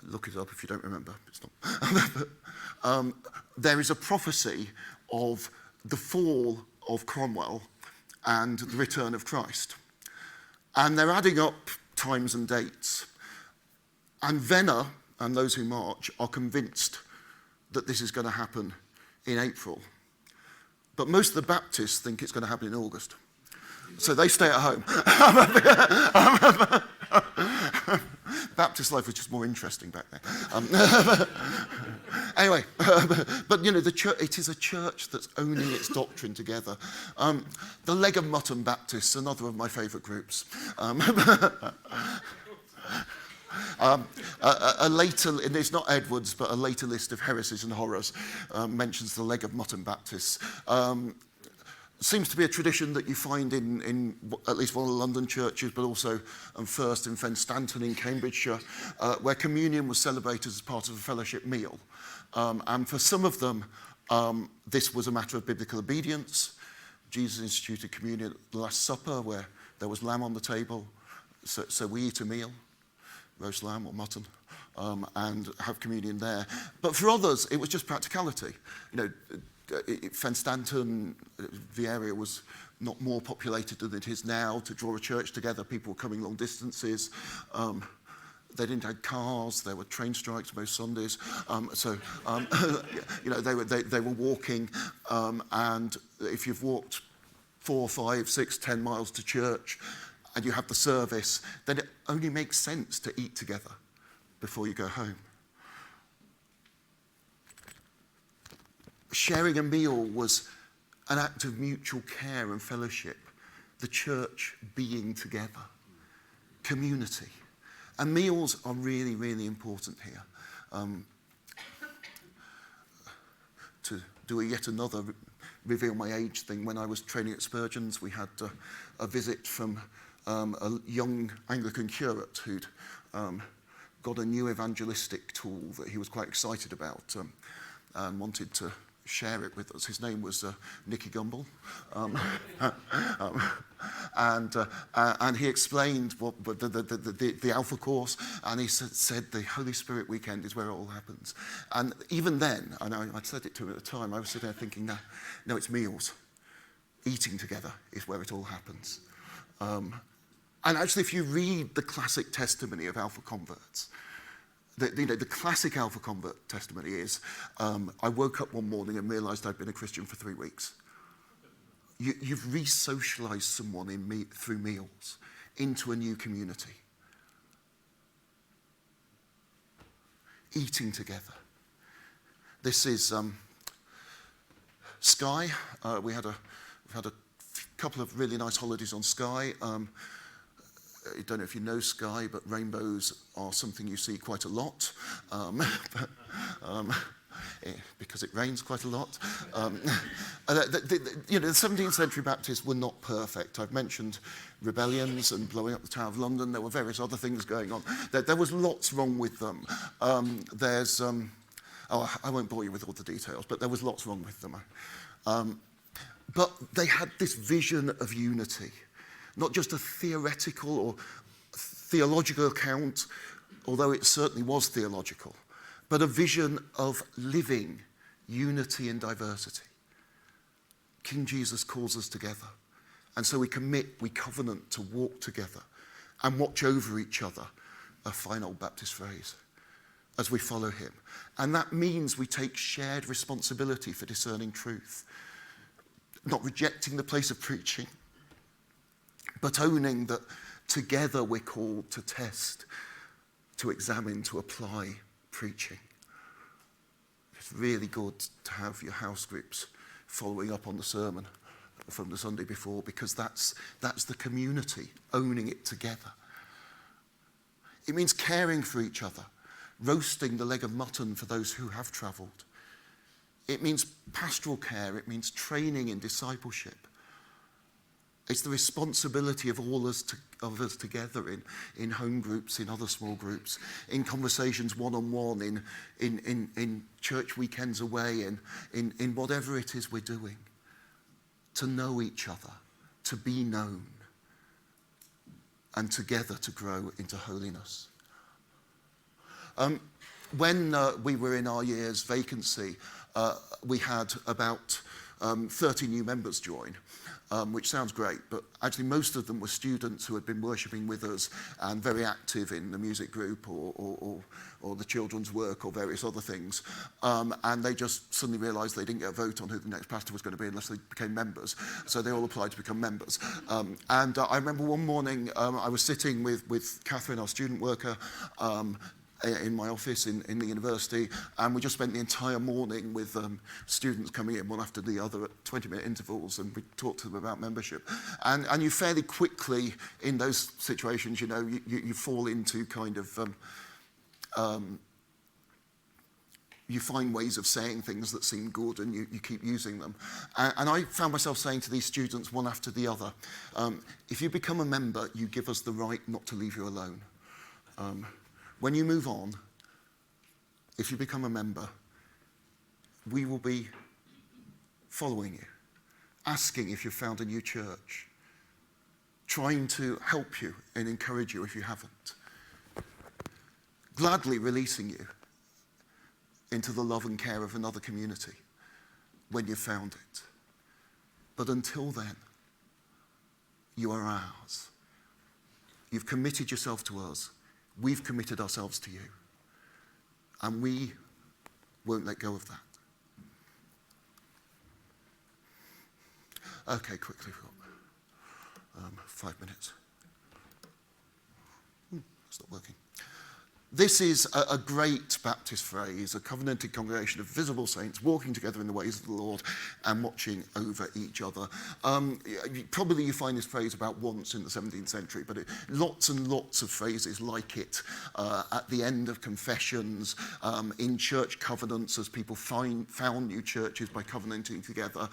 look it up if you don't remember, it's not, there is a prophecy of the fall of Cromwell and the return of Christ. And they're adding up times and dates. And Venner and those who march are convinced that this is going to happen in April. But most of the Baptists think it's going to happen in August. So they stay at home. Baptist life was just more interesting back then. Anyway, but you know, the church, it is a church that's owning its doctrine together. The Leg of Mutton Baptists, another of my favourite groups. A later, and it's not Edwards, but a later list of heresies and horrors mentions the Leg of Mutton Baptists. Seems to be a tradition that you find in at least one of the London churches, but also first in Fenstanton in Cambridgeshire, where communion was celebrated as part of a fellowship meal. And for some of them, this was a matter of biblical obedience. Jesus instituted communion at the Last Supper, where there was lamb on the table. So we eat a meal, roast lamb or mutton, and have communion there. But for others, it was just practicality. You know, Fenstanton, the area was not more populated than it is now. To draw a church together, people were coming long distances. They didn't have cars. There were train strikes most Sundays. You know, they were walking. And if you've walked 4, 5, 6, 10 miles to church, and you have the service, then it only makes sense to eat together before you go home. Sharing a meal was an act of mutual care and fellowship, the church being together, community. And meals are really, really important here. To do yet another reveal my age thing, when I was training at Spurgeon's, we had a visit from a young Anglican curate who'd got a new evangelistic tool that he was quite excited about and wanted to share it with us. His name was Nicky Gumble, and he explained what the Alpha course, and he said the Holy Spirit weekend is where it all happens. And even then, and I said it to him at the time, I was sitting there thinking, no, it's meals. Eating together is where it all happens. And actually, if you read the classic testimony of Alpha converts, the classic Alpha convert testimony is, I woke up one morning and realised I'd been a Christian for 3 weeks. You've re-socialised someone through meals into a new community. Eating together. This is Skye. We've had a couple of really nice holidays on Skye. I don't know if you know Skye, but rainbows are something you see quite a lot, because it rains quite a lot. You know, the 17th century Baptists were not perfect. I've mentioned rebellions and blowing up the Tower of London. There were various other things going on. There was lots wrong with them. I won't bore you with all the details, but there was lots wrong with them. But they had this vision of unity. Not just a theoretical or theological account, although it certainly was theological, but a vision of living unity and diversity. King Jesus calls us together. And so we covenant to walk together and watch over each other, a fine old Baptist phrase, as we follow him. And that means we take shared responsibility for discerning truth, not rejecting the place of preaching, but owning that together we're called to test, to examine, to apply preaching. It's really good to have your house groups following up on the sermon from the Sunday before, because that's the community, owning it together. It means caring for each other, roasting the leg of mutton for those who have travelled. It means pastoral care. It means training in discipleship. It's the responsibility of all of us together in home groups, in other small groups, in conversations one-on-one, in church weekends away, in whatever it is we're doing. to know each other, to be known, and together to grow into holiness. When we were in our year's vacancy, we had about 30 new members join, which sounds great, but actually most of them were students who had been worshipping with us and very active in the music group or the children's work or various other things. And they just suddenly realised they didn't get a vote on who the next pastor was going to be unless they became members. So they all applied to become members. And I remember one morning I was sitting with Catherine, our student worker, in my office in the university, and we just spent the entire morning with students coming in one after the other at 20-minute intervals, and we talked to them about membership. And you fairly quickly, in those situations, you know, you fall into kind of, you find ways of saying things that seem good, and you keep using them. And I found myself saying to these students one after the other, if you become a member, you give us the right not to leave you alone. When you move on, if you become a member, we will be following you, asking if you've found a new church, trying to help you and encourage you if you haven't, gladly releasing you into the love and care of another community when you've found it. But until then, you are ours. You've committed yourself to us. We've committed ourselves to you, and we won't let go of that. Okay, quickly, we've got 5 minutes. It's not working. This is a great Baptist phrase, a covenanted congregation of visible saints walking together in the ways of the Lord and watching over each other. Probably you find this phrase about once in the 17th century, but lots and lots of phrases like it at the end of confessions, in church covenants as people found new churches by covenanting together,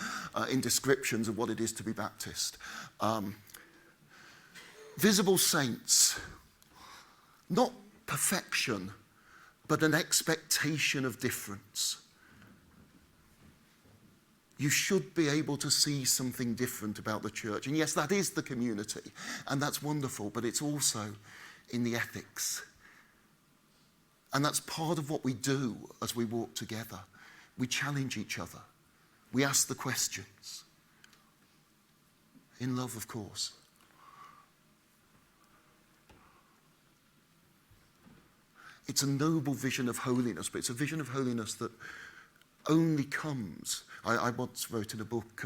in descriptions of what it is to be Baptist. Visible saints, not perfection, but an expectation of difference. You should be able to see something different about the church. And yes, that is the community, and that's wonderful, but it's also in the ethics. And that's part of what we do as we walk together. We challenge each other. We ask the questions. In love, of course. It's a noble vision of holiness, but it's a vision of holiness that only comes. I once wrote in a book,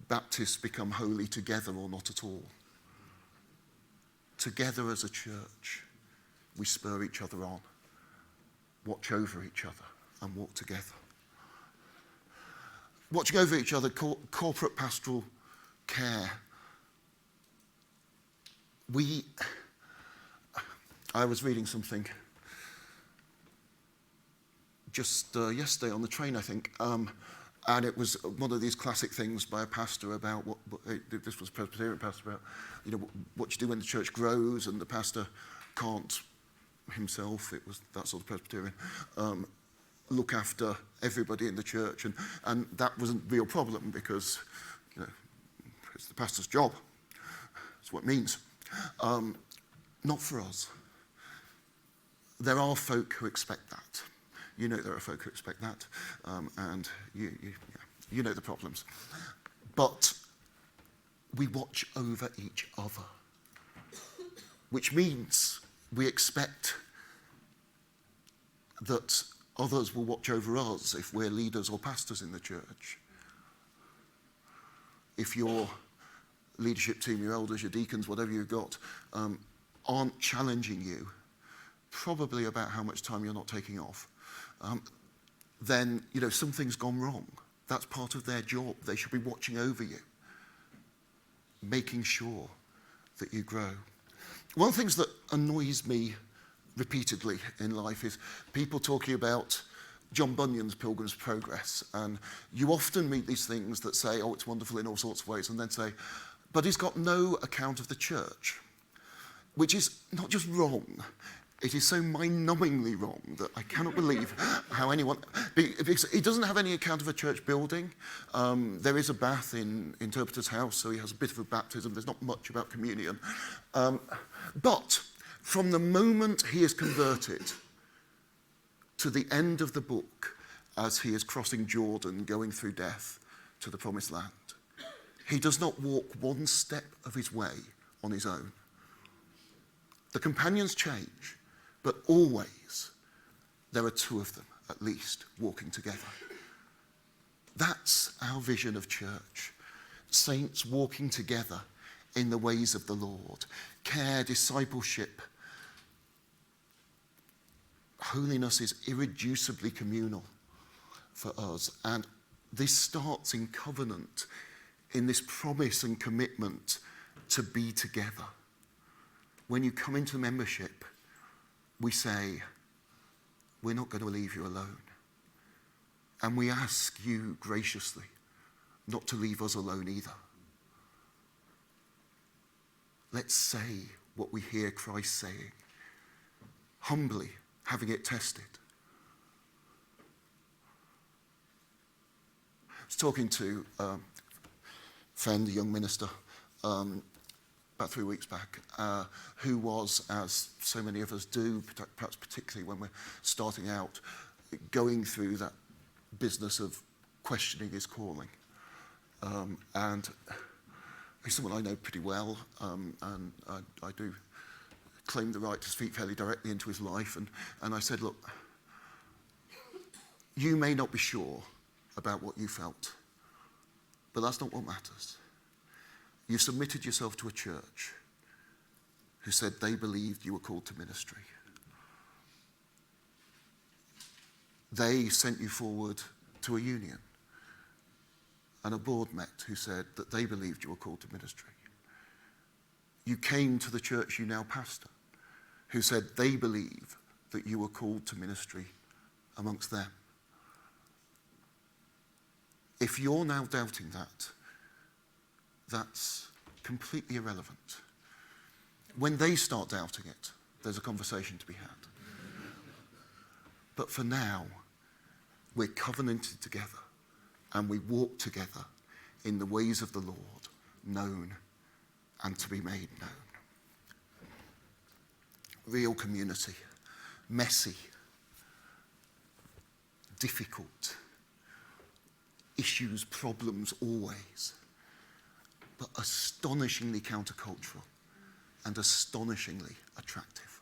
Baptists become holy together or not at all. Together as a church, we spur each other on, watch over each other, and walk together. Watching over each other, corporate pastoral care. I was reading something just yesterday on the train, I think, and it was one of these classic things by a pastor about this was a Presbyterian pastor, about, you know, what you do when the church grows and the pastor can't himself, it was that sort of Presbyterian, look after everybody in the church, and that wasn't a real problem because, you know, it's the pastor's job. That's what it means. Not for us. There are folk who expect that. You know there are folk who expect that, and you know the problems. But we watch over each other, which means we expect that others will watch over us if we're leaders or pastors in the church. If your leadership team, your elders, your deacons, whatever you've got, aren't challenging you, probably about how much time you're not taking off, then, you know, something's gone wrong. That's part of their job. They should be watching over you, making sure that you grow. One of the things that annoys me repeatedly in life is people talking about John Bunyan's Pilgrim's Progress. And you often meet these things that say, oh, it's wonderful in all sorts of ways, and then say, but he's got no account of the church, which is not just wrong, It is so mind-numbingly wrong that I cannot believe how anyone... Because he doesn't have any account of a church building. There is a bath in Interpreter's House, so he has a bit of a baptism. There's not much about communion. But from the moment he is converted to the end of the book, as he is crossing Jordan, going through death to the promised land, he does not walk one step of his way on his own. The companions change, but always there are two of them, at least, walking together. That's our vision of church. Saints walking together in the ways of the Lord. Care, discipleship. Holiness is irreducibly communal for us. And this starts in covenant, in this promise and commitment to be together. When you come into membership, we say, we're not going to leave you alone. And we ask you graciously not to leave us alone either. Let's say what we hear Christ saying, humbly having it tested. I was talking to a friend, a young minister, about 3 weeks back, who was, as so many of us do, perhaps particularly when we're starting out, going through that business of questioning his calling. And he's someone I know pretty well, and I do claim the right to speak fairly directly into his life. And I said, look, you may not be sure about what you felt, but that's not what matters. You submitted yourself to a church who said they believed you were called to ministry. They sent you forward to a union, and a board met who said that they believed you were called to ministry. You came to the church you now pastor, who said they believe that you were called to ministry amongst them. If you're now doubting that, that's completely irrelevant. When they start doubting it, there's a conversation to be had. But for now, we're covenanted together and we walk together in the ways of the Lord, known and to be made known. Real community, messy, difficult, issues, problems always, but astonishingly countercultural and astonishingly attractive.